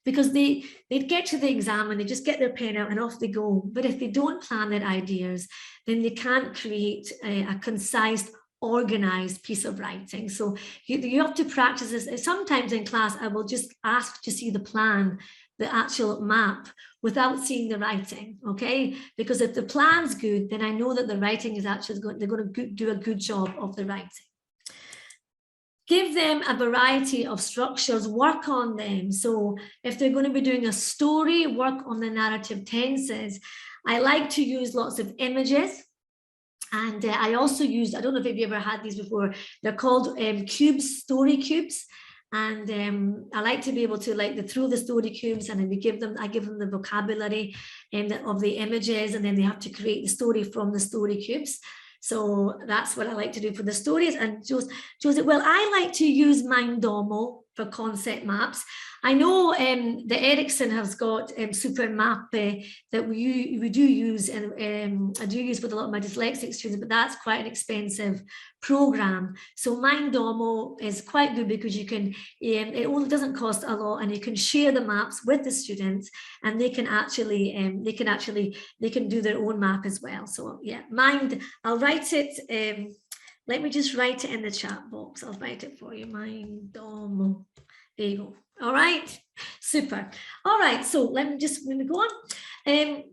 Because they'd get to the exam and they just get their pen out and off they go. But if they don't plan their ideas, then they can't create a concise, organized piece of writing. So you have to practice this. Sometimes in class, I will just ask to see the plan, the actual map, without seeing the writing, okay? Because if the plan's good, then I know that the writing is actually they're going to do a good job of the writing. Give them a variety of structures, work on them. So if they're going to be doing a story, work on the narrative tenses. I like to use lots of images. And I also used, I don't know if you've ever had these before, they're called cubes, story cubes. And I like to be able to through the story cubes, and then I give them the vocabulary of the images, and then they have to create the story from the story cubes. So that's what I like to do for the stories. And Joseph, well, I like to use Minddomo for concept maps. I know that Ericsson has got Super Map that we do use, and I do use with a lot of my dyslexic students, but that's quite an expensive program. So Minddomo is quite good because you can, it only doesn't cost a lot, and you can share the maps with the students, and they can actually do their own map as well. So yeah, I'll write it. Let me just write it in the chat box. I'll write it for you. Minddomo. There you go. All right, super. All right, so let me go on.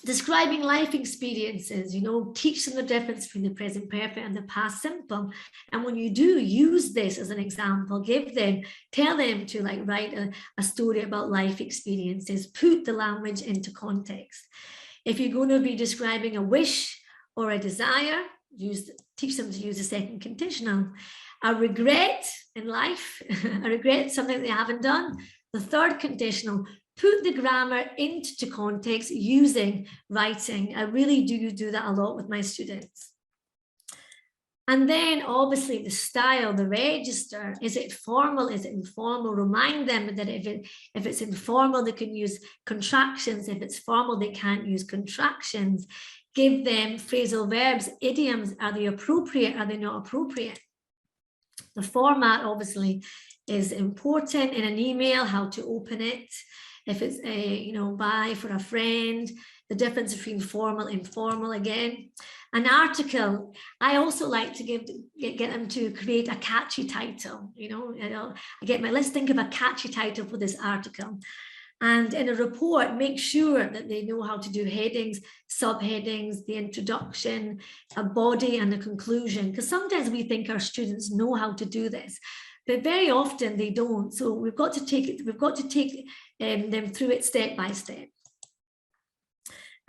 Describing life experiences, teach them the difference between the present perfect and the past simple. And when you do use this as an example, tell them to write a story about life experiences, put the language into context. If you're going to be describing a wish or a desire, teach them to use the second conditional. A regret in life, a regret something they haven't done. The third conditional, put the grammar into context using writing. I really do that a lot with my students. And then obviously the style, the register, is it formal, is it informal? Remind them that if it's informal, they can use contractions. If it's formal, they can't use contractions. Give them phrasal verbs, idioms. Are they appropriate? Are they not appropriate? The format obviously is important in an email, how to open it. If it's buy for a friend, the difference between formal and informal again. An article, I also like to get them to create a catchy title. Let's think of a catchy title for this article. And in a report, make sure that they know how to do headings, subheadings, the introduction, a body, and a conclusion. Because sometimes we think our students know how to do this, but very often they don't. So we've got to take them through it step by step.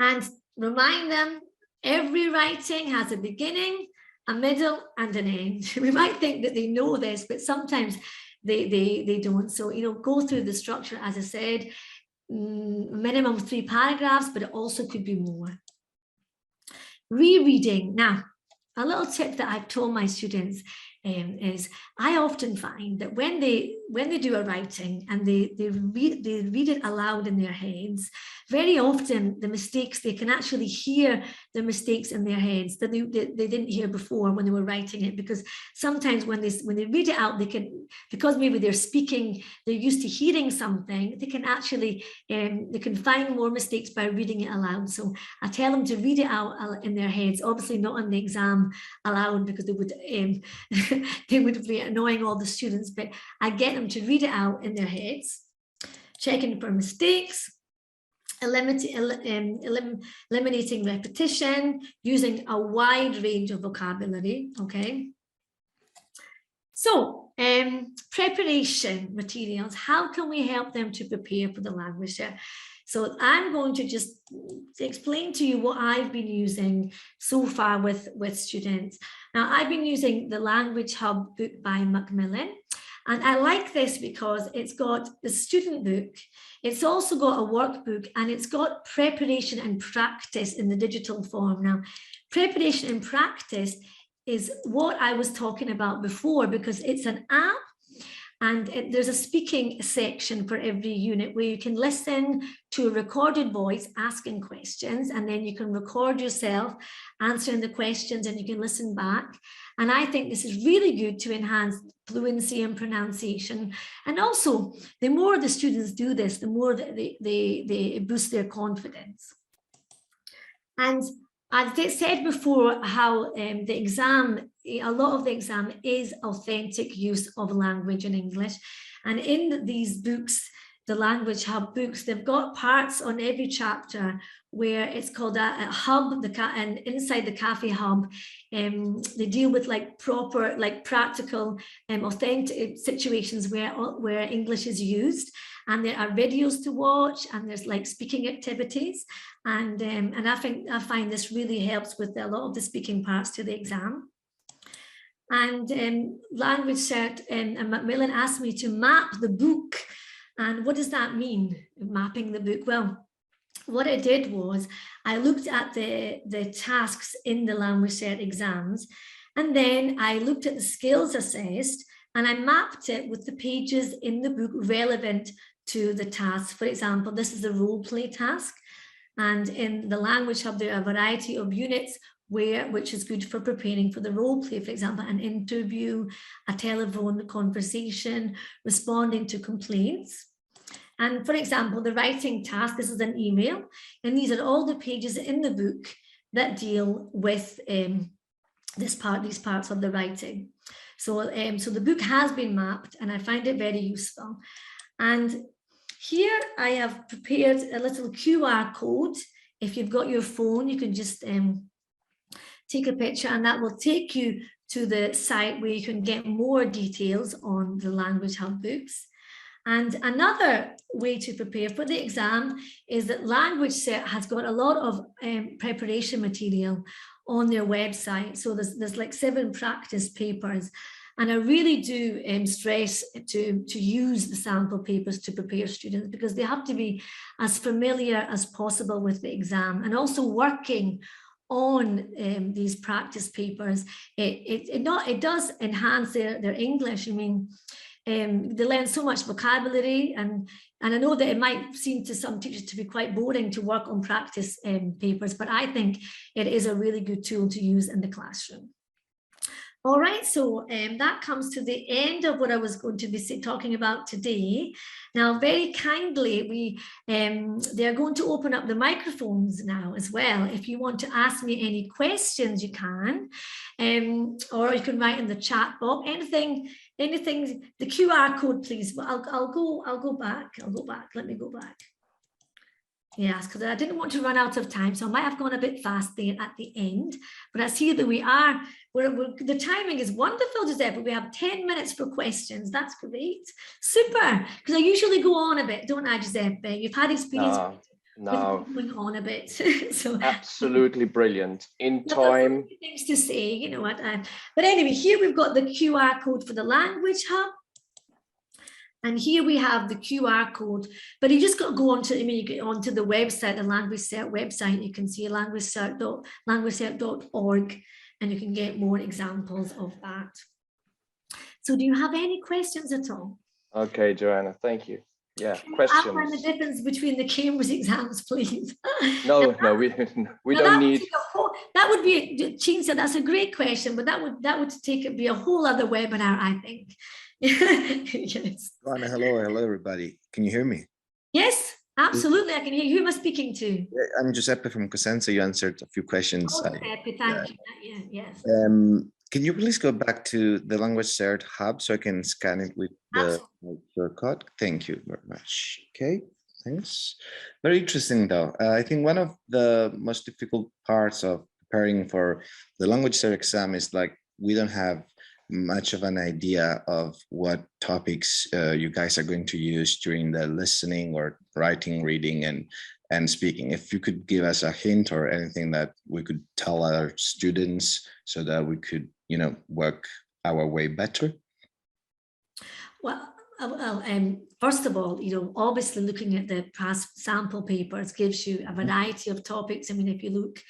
And remind them, every writing has a beginning, a middle, and an end. We might think that they know this, but sometimes they don't. So, go through the structure, as I said, minimum 3 paragraphs, but it also could be more. Rereading. Now, a little tip that I've told my students is I often find that when they do a writing and they read it aloud in their heads, very often the mistakes, they can actually hear the mistakes in their heads that they didn't hear before when they were writing it, because sometimes when they read it out, they can, because maybe they're speaking, they're used to hearing something, they can actually they can find more mistakes by reading it aloud. So I tell them to read it out in their heads, obviously not on the exam aloud, because they would they would be annoying all the students, but I get them to read it out in their heads, checking for mistakes, eliminating repetition, using a wide range of vocabulary, okay? So, preparation materials, how can we help them to prepare for the language cert? So I'm going to just explain to you what I've been using so far with students. Now, I've been using the Language Hub book by Macmillan. And I like this because it's got the student book, it's also got a workbook, and it's got preparation and practice in the digital form. Now, preparation and practice is what I was talking about before, because it's an app. And there's a speaking section for every unit where you can listen to a recorded voice asking questions, and then you can record yourself answering the questions and you can listen back. And I think this is really good to enhance fluency and pronunciation. And also, the more the students do this, the more they boost their confidence. And I've said before how the exam, a lot of the exam is authentic use of language in English. And in these books, the Language Hub books, they've got parts on every chapter where it's called a hub, and inside the Cafe Hub, they deal with like proper, like practical, authentic situations where English is used. And there are videos to watch, and there's like speaking activities. And I find this really helps with a lot of the speaking parts to the exam. And LanguageCert and Macmillan asked me to map the book. And what does that mean, mapping the book? Well, what I did was I looked at the tasks in the LanguageCert exams, and then I looked at the skills assessed, and I mapped it with the pages in the book relevant to the task. For example, this is the role play task. And in the Language Hub, there are a variety of units which is good for preparing for the role play, for example, an interview, a telephone conversation, responding to complaints. And for example, the writing task, this is an email, and these are all the pages in the book that deal with these parts of the writing. So, so the book has been mapped, and I find it very useful. And here I have prepared a little QR code. If you've got your phone, you can just take a picture, and that will take you to the site where you can get more details on the Language Hub books. And another way to prepare for the exam is that LanguageCert has got a lot of preparation material on their website. So there's like 7 practice papers. And I really do stress to use the sample papers to prepare students, because they have to be as familiar as possible with the exam, and also working on these practice papers. It does enhance their English. I mean, they learn so much vocabulary, and I know that it might seem to some teachers to be quite boring to work on practice papers, but I think it is a really good tool to use in the classroom. All right, so that comes to the end of what I was going to be talking about today. Now, very kindly, they're going to open up the microphones now as well. If you want to ask me any questions, you can, or you can write in the chat box. Anything. The QR code, please. But I'll go back. Let me go back. Yes, because I didn't want to run out of time, so I might have gone a bit fast there at the end. But I see that the timing is wonderful, Giuseppe. We have 10 minutes for questions. That's great. Super, because I usually go on a bit, don't I, Giuseppe? You've had experience with going on a bit. So absolutely brilliant. In time. Things to say, you know what? But anyway, here we've got the QR code for the Language Hub. And here we have the QR code, but you just got to go onto, you get onto the website, the LanguageCert website. You can see languagecert.org, and you can get more examples of that. So do you have any questions at all? Okay, Joanna, thank you. Yeah, questions. Outline the difference between the Cambridge exams, please. No, we don't need. That would be, Chin said, that's a great question, but that would be a whole other webinar, I think. Yes. Joanna, hello everybody. Can you hear me? Yes, absolutely. I can hear you. Who am I speaking to? I'm Giuseppe from Cosenza. You answered a few questions. Oh, Giuseppe, thank you. Yeah, yes. Can you please go back to the LanguageCert Hub so I can scan it with the QR code? Thank you very much. Okay, thanks. Very interesting though. I think one of the most difficult parts of preparing for the LanguageCert exam is like we don't have much of an idea of what topics you guys are going to use during the listening or writing, reading, and speaking. If you could give us a hint or anything that we could tell our students so that we could, work our way better. Well, first of all, obviously looking at the past sample papers gives you a variety of topics. I mean, if you look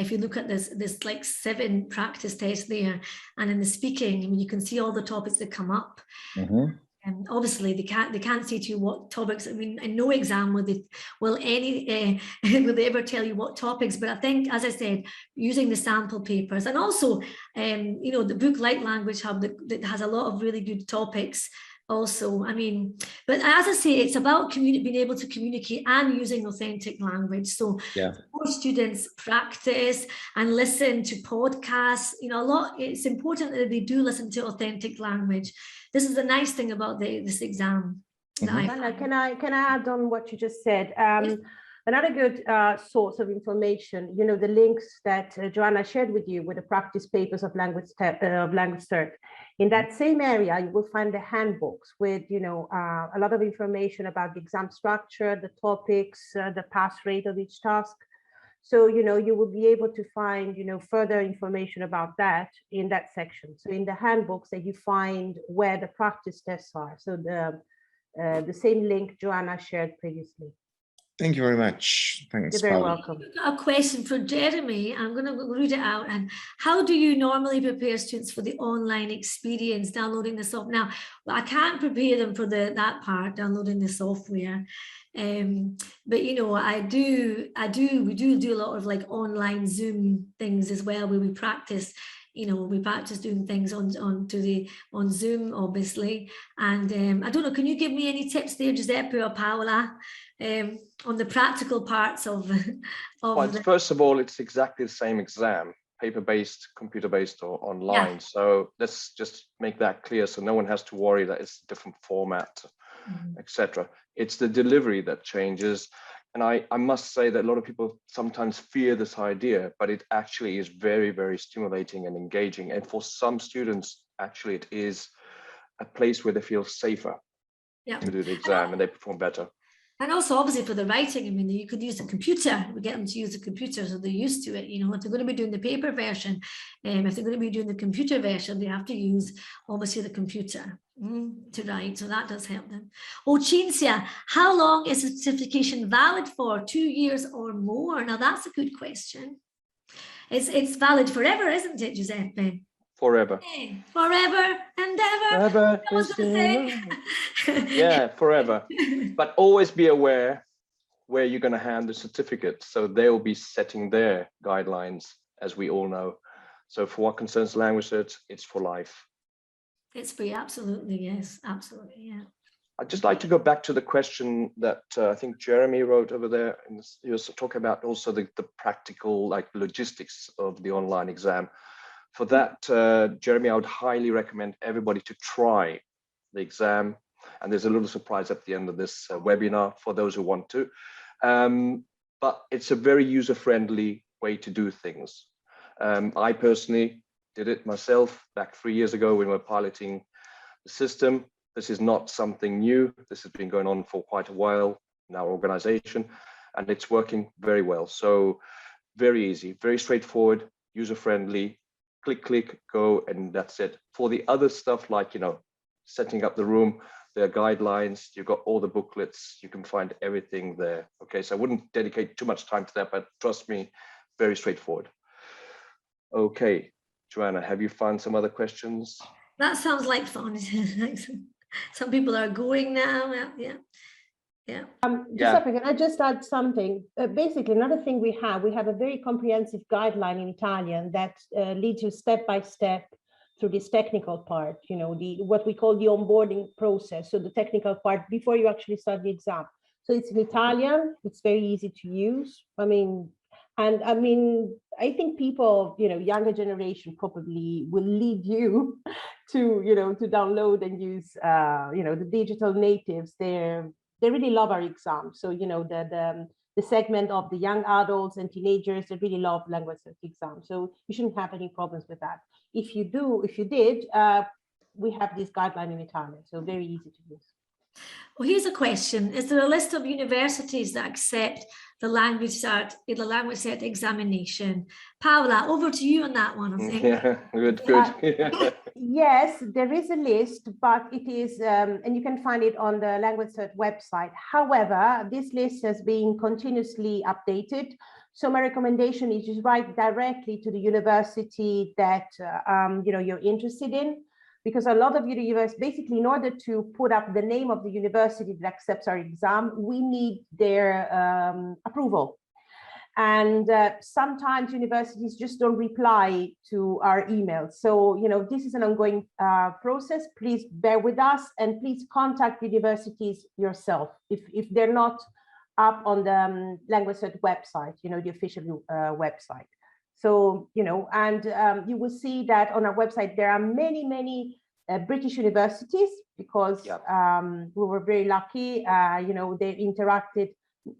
if you look at this like 7 practice tests there, and in the speaking, I mean, you can see all the topics that come up. And obviously they can't say to you what topics. I mean, in no exam will they ever tell you what topics. But I think, as I said, using the sample papers, and also you know, the book like Language Hub that has a lot of really good topics also. I mean, but as I say, it's about being able to communicate and using authentic language. So more students practice and listen to podcasts. You know, it's important that they do listen to authentic language. This is the nice thing about this exam. Can I add on what you just said? Another good source of information, you know, the links that Joanna shared with you with the practice papers of LanguageCert. In that same area, you will find the handbooks with, you know, a lot of information about the exam structure, the topics, the pass rate of each task. So, you know, you will be able to find, you know, further information about that in that section. So in the handbooks that you find where the practice tests are. So the same link Joanna shared previously. Thank you very much. Thanks. You're very welcome. A question for Jeremy. I'm going to read it out. And how do you normally prepare students for the online experience, downloading the software? Now, I can't prepare them for that part, downloading the software. But you know, we do a lot of like online Zoom things as well, where we practice. You know, we practice doing things on Zoom, obviously. And I don't know, can you give me any tips there, Giuseppe or Paola, on the practical parts of well, first of all, it's exactly the same exam, paper-based, computer-based, or online. So let's just make that clear, so no one has to worry that it's a different format, etc. It's the delivery that changes. And I must say that a lot of people sometimes fear this idea, but it actually is very, very stimulating and engaging. And for some students, actually, it is a place where they feel safer to do the exam and they perform better. And also, obviously, for the writing, I mean, you could use a computer. We get them to use the computer, so they're used to it. You know, if they're going to be doing the paper version, if they're going to be doing the computer version, they have to use, obviously, the computer to write. So that does help them. Oh, Cinzia, how long is a certification valid for? 2 years or more? Now, that's a good question. It's valid forever, isn't it, Giuseppe? Forever. Forever and ever. Yeah, forever. But always be aware where you're going to hand the certificate. So they'll be setting their guidelines, as we all know. So for what concerns LanguageCert, it's for life. It's free, absolutely, yes, absolutely, yeah. I'd just like to go back to the question that I think Jeremy wrote over there. And he was talking about also the practical, like logistics of the online exam. For that, Jeremy, I would highly recommend everybody to try the exam. And there's a little surprise at the end of this webinar for those who want to. But it's a very user-friendly way to do things. I personally did it myself back 3 years ago when we were piloting the system. This is not something new. This has been going on for quite a while in our organization, and it's working very well. So very easy, very straightforward, user-friendly. Click, click, go, and that's it. For the other stuff, like, you know, setting up the room, there are guidelines, you've got all the booklets, you can find everything there. Okay, so I wouldn't dedicate too much time to that, but trust me, very straightforward. Okay, Joanna, have you found some other questions? That sounds like fun. Some people are going now. Yeah. Giuseppe, can I just add something? Basically, another thing we have a very comprehensive guideline in Italian that leads you step by step through this technical part, you know, what we call the onboarding process. So the technical part before you actually start the exam. So it's in Italian, it's very easy to use. I think people, you know, younger generation probably will lead you to, you know, to download and use, you know, the digital natives. They really love our exam. So, you know, the segment of the young adults and teenagers, they really love LanguageCert exam. So you shouldn't have any problems with that. If you did, we have this guideline in Italian, so very easy to use. Well, here's a question. Is there a list of universities that accept the LanguageCert examination? Paola, over to you on that one, I think. Yeah, good. Yes, there is a list, but it is, and you can find it on the LanguageCert website. However, this list has been continuously updated. So my recommendation is just write directly to the university that you're interested in, because a lot of universities, basically, in order to put up the name of the university that accepts our exam, we need their approval. And sometimes universities just don't reply to our emails. So, this is an ongoing process. Please bear with us, and please contact universities yourself if they're not up on the LanguaCert website, the official website. So, and you will see that on our website, there are many, many British universities, because we were very lucky, they interacted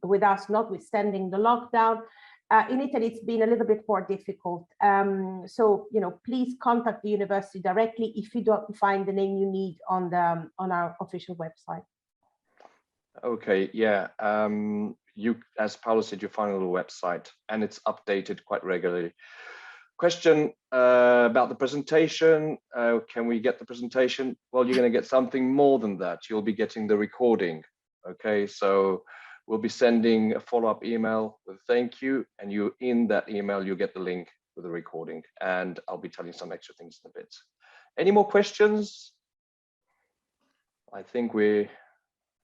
with us, notwithstanding the lockdown. In Italy, it's been a little bit more difficult. So, please contact the university directly if you don't find the name you need on our official website. Okay, yeah. You, as Paolo said, you find on the website, and it's updated quite regularly. Question about the presentation. Can we get the presentation? Well, you're going to get something more than that. You'll be getting the recording. Okay, so we'll be sending a follow-up email with thank you, and in that email you get the link with the recording, and I'll be telling you some extra things in a bit. Any more questions? I think we're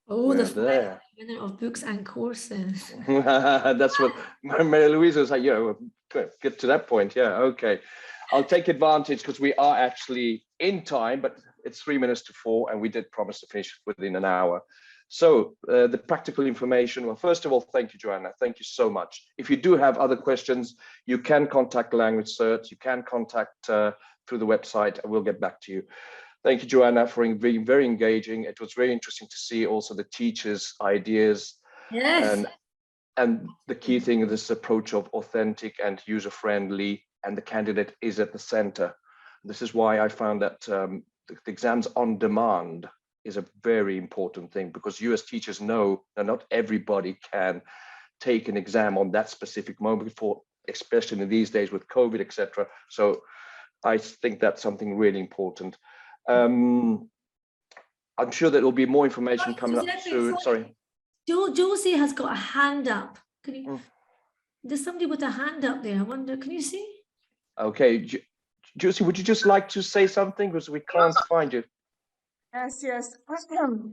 there. Winner of books and courses. That's what Maria Louisa was like, get to that point. Yeah, okay. I'll take advantage because we are actually in time, but it's 3 minutes to 4, and we did promise to finish within an hour. So the practical information. Well, first of all, thank you, Joanna. Thank you so much. If you do have other questions, you can contact LanguageCert. You can contact through the website, and we'll get back to you. Thank you, Joanna, for being very engaging. It was very interesting to see also the teachers' ideas. Yes. And the key thing is this approach of authentic and user-friendly, and the candidate is at the center. This is why I found that the exams on demand is a very important thing, because you as teachers know that not everybody can take an exam on that specific moment, especially in these days with COVID, etc. So I think that's something really important. I'm sure there will be more information coming up soon. Sorry. Josie has got a hand up. Can you? There's somebody with a hand up there. I wonder, can you see? Okay, Josie, would you just like to say something, because we can't find you? Yes.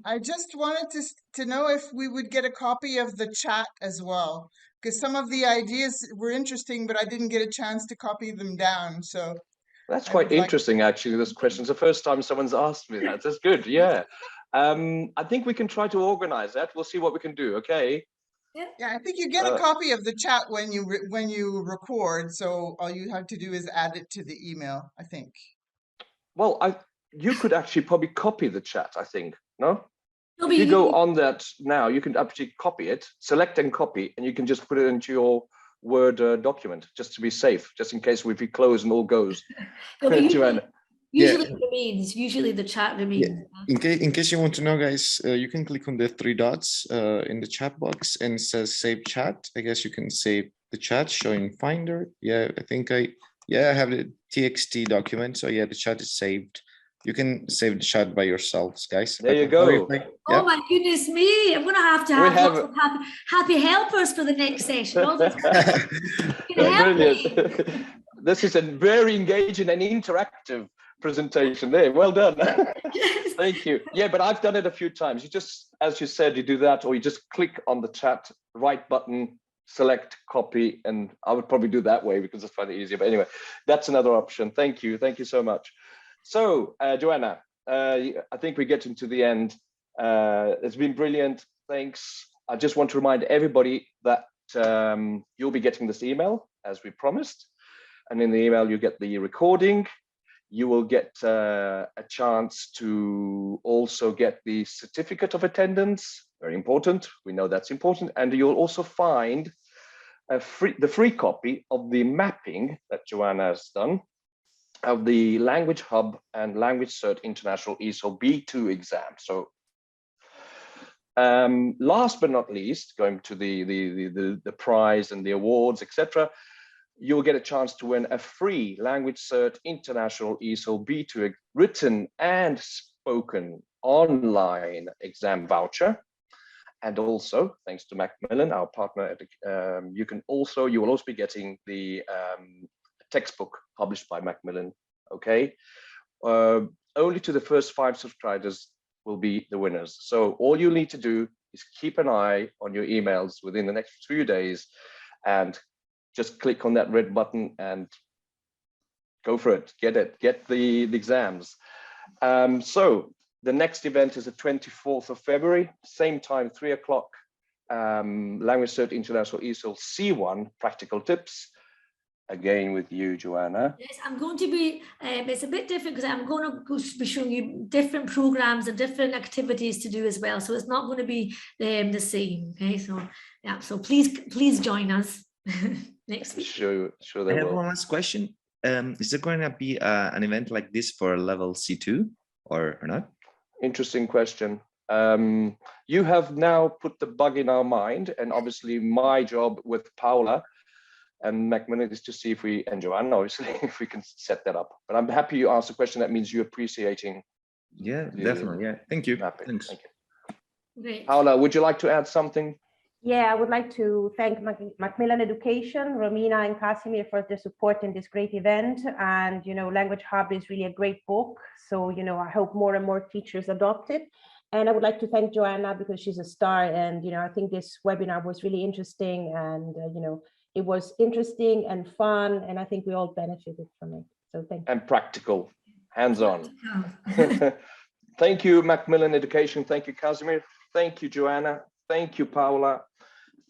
I just wanted to know if we would get a copy of the chat as well, because some of the ideas were interesting, but I didn't get a chance to copy them down. So that's quite interesting, actually. This question is the first time someone's asked me that. That's good. Yeah. I think we can try to organize that. We'll see what we can do. Okay. Yeah, I think you get a copy of the chat when you record. So all you have to do is add it to the email, I think. Well, you could actually probably copy the chat, I think. No? If you go on that now, you can actually copy it, select and copy, and you can just put it into your Word document, just to be safe, just in case if we close and all goes. Usually the chat remains. Yeah. In case you want to know, guys, you can click on the 3 dots in the chat box, and it says save chat. I guess you can save the chat showing Finder. Yeah, I think I have the TXT document. So yeah, the chat is saved. You can save the chat by yourselves, guys. There you go. Oh my goodness me! I'm going to have lots of happy helpers for the next session. Brilliant. This is a very engaging and interactive presentation there. Well done. Thank you. Yeah, but I've done it a few times. You just, as you said, you do that, or you just click on the chat, right button, select, copy, and I would probably do that way because I find it easier. But anyway, that's another option. Thank you. Thank you so much. So, Joanna, I think we're getting to the end. It's been brilliant. Thanks. I just want to remind everybody that you'll be getting this email as we promised. And in the email, you get the recording. You will get a chance to also get the certificate of attendance. Very important. We know that's important. And you'll also find the free copy of the mapping that Joanna has done of the Language Hub and LanguageCert International ESOL B2 exam. So last but not least, going to the prize and the awards, etc., you'll get a chance to win a free LanguageCert International ESOL B2 written and spoken online exam voucher. And also, thanks to Macmillan, our partner, you will also be getting the textbook published by Macmillan. Okay, only to the first 5 subscribers will be the winners. So all you need to do is keep an eye on your emails within the next few days, and just click on that red button and go for it. Get the exams. So the next event is the 24th of February, same time, 3 o'clock, LanguageCert International ESOL C1 practical tips. Again with you, Joanna. Yes, I'm going to be, it's a bit different because I'm going to be showing you different programs and different activities to do as well. So it's not going to be the same. Okay, so yeah, so please join us next week. Sure I they have will. one last question. Is there going to be an event like this for level C2 or not? Interesting question. You have now put the bug in our mind, and obviously my job with Paula and Macmillan is to see if we, and Joanna, obviously, if we can set that up. But I'm happy you asked the question. That means you're appreciating. Yeah, definitely. Yeah, thank you. Thanks. Thank you. Great. Paula, would you like to add something? Yeah, I would like to thank Macmillan Education, Romina and Casimir for their support in this great event. And, you know, Language Hub is really a great book. So, you know, I hope more and more teachers adopt it. And I would like to thank Joanna because she's a star. And, you know, I think this webinar was really interesting. And, you know, it was interesting and fun. And I think we all benefited from it. So thank you. And practical, hands-on. Thank you, Macmillan Education. Thank you, Casimir. Thank you, Joanna. Thank you, Paula.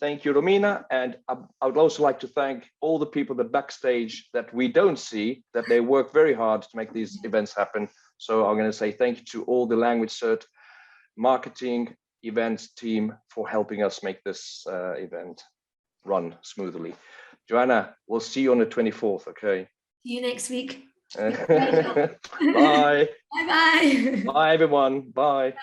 Thank you, Romina. And I would also like to thank all the people that backstage that we don't see, that they work very hard to make these events happen. So I'm going to say thank you to all the LanguageCert marketing events team for helping us make this event run smoothly. Joanna, we'll see you on the 24th, okay? See you next week. Bye. Bye-bye. Bye, everyone. Bye.